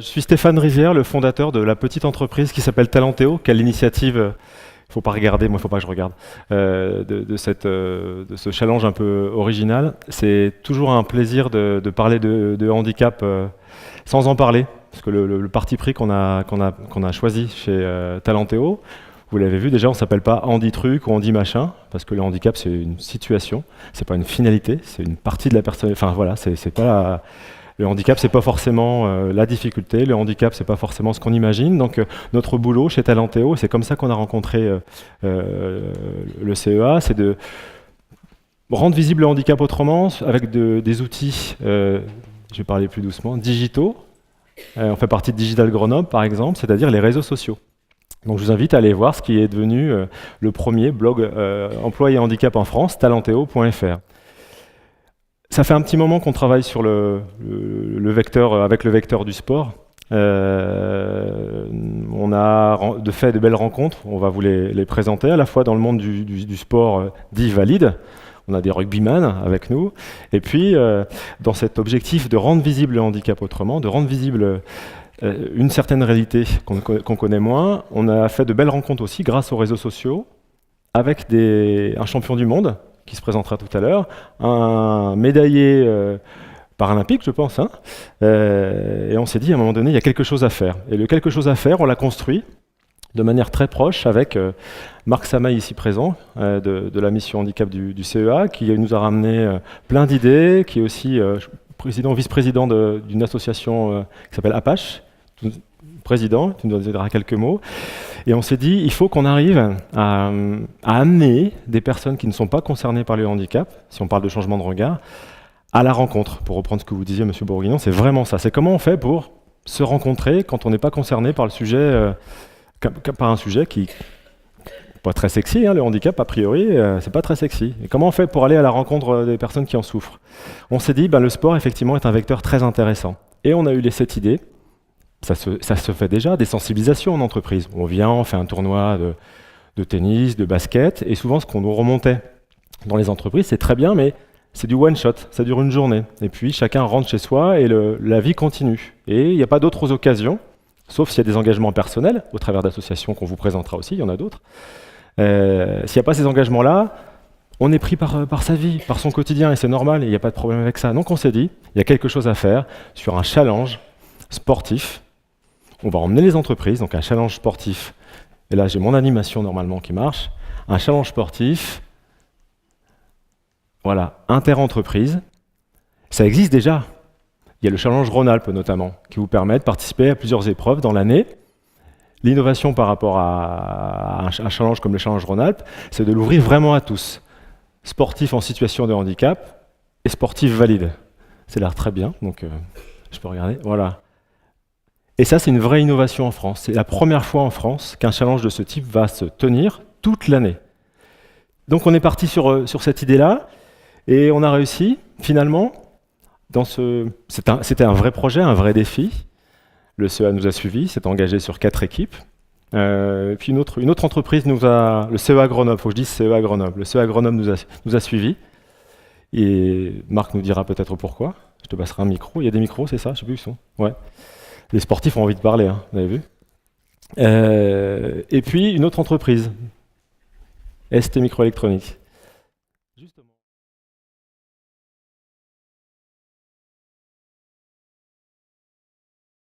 suis Stéphane Rivière, le fondateur de la petite entreprise qui s'appelle Talentéo, qui a l'initiative, il ne faut pas regarder, moi il ne faut pas que je regarde, de ce challenge un peu original. C'est toujours un plaisir de parler de handicap sans en parler, parce que le parti pris qu'on a choisi chez Talentéo, vous l'avez vu déjà, on ne s'appelle pas Handi truc ou Handi machin, parce que le handicap c'est une situation, c'est pas une finalité, c'est une partie de la personne. Enfin voilà, c'est pas le handicap, c'est pas forcément la difficulté. Le handicap, c'est pas forcément ce qu'on imagine. Donc notre boulot chez Talentéo, c'est comme ça qu'on a rencontré le CEA, c'est de rendre visible le handicap autrement avec des outils. Je vais parler plus doucement, digitaux. On fait partie de Digital Grenoble, par exemple, c'est-à-dire les réseaux sociaux. Donc je vous invite à aller voir ce qui est devenu le premier blog emploi et handicap en France, talenteo.fr. Ça fait un petit moment qu'on travaille sur le vecteur, avec le vecteur du sport. On a fait de belles rencontres, on va vous les présenter, à la fois dans le monde du sport dit valide. On a des rugbyman avec nous. Et puis, dans cet objectif de rendre visible le handicap autrement, de rendre visible une certaine réalité qu'on connaît moins, on a fait de belles rencontres aussi grâce aux réseaux sociaux avec un champion du monde qui se présentera tout à l'heure, un médaillé paralympique, je pense. Et on s'est dit, à un moment donné, il y a quelque chose à faire. Et le quelque chose à faire, on l'a construit de manière très proche avec Marc Samaï, ici présent, de la mission handicap du CEA, qui nous a ramené plein d'idées, qui est aussi vice-président d'une association qui s'appelle Apache, président, tu nous diras quelques mots. Et on s'est dit, il faut qu'on arrive à amener des personnes qui ne sont pas concernées par le handicap, si on parle de changement de regard, à la rencontre. Pour reprendre ce que vous disiez, Monsieur Bourguignon, c'est vraiment ça. C'est comment on fait pour se rencontrer quand on n'est pas concerné par le sujet, par un sujet qui n'est pas très sexy, le handicap, a priori, c'est pas très sexy. Et comment on fait pour aller à la rencontre des personnes qui en souffrent? On s'est dit, le sport, effectivement, est un vecteur très intéressant. Et on a eu cette idée. Ça se fait déjà, des sensibilisations en entreprise. On vient, on fait un tournoi de tennis, de basket, et souvent ce qu'on nous remontait dans les entreprises, c'est très bien, mais c'est du one-shot, ça dure une journée. Et puis chacun rentre chez soi et la vie continue. Et il n'y a pas d'autres occasions, sauf s'il y a des engagements personnels, au travers d'associations qu'on vous présentera aussi, il y en a d'autres. S'il n'y a pas ces engagements-là, on est pris par sa vie, par son quotidien, et c'est normal, il n'y a pas de problème avec ça. Donc on s'est dit, il y a quelque chose à faire sur un challenge sportif. On va emmener les entreprises, donc un challenge sportif. Et là, j'ai mon animation normalement qui marche. Un challenge sportif, voilà, inter-entreprise. Ça existe déjà. Il y a le challenge Rhône-Alpes notamment, qui vous permet de participer à plusieurs épreuves dans l'année. L'innovation par rapport à un challenge comme le challenge Rhône-Alpes, c'est de l'ouvrir vraiment à tous. Sportifs en situation de handicap et sportifs valides. C'est l'air très bien, donc je peux regarder. Voilà. Et ça, c'est une vraie innovation en France. C'est la première fois en France qu'un challenge de ce type va se tenir toute l'année. Donc on est parti sur cette idée-là, et on a réussi, finalement, c'était un vrai projet, un vrai défi. Le CEA nous a suivis, s'est engagé sur 4 équipes. Puis une autre entreprise le CEA Grenoble, il faut que je dise CEA Grenoble. Le CEA Grenoble nous a suivis, et Marc nous dira peut-être pourquoi. Je te passerai un micro. Il y a des micros, c'est ça? Je ne sais plus où ils sont. Ouais. Les sportifs ont envie de parler, vous avez vu. Et puis, une autre entreprise, ST Microélectronique.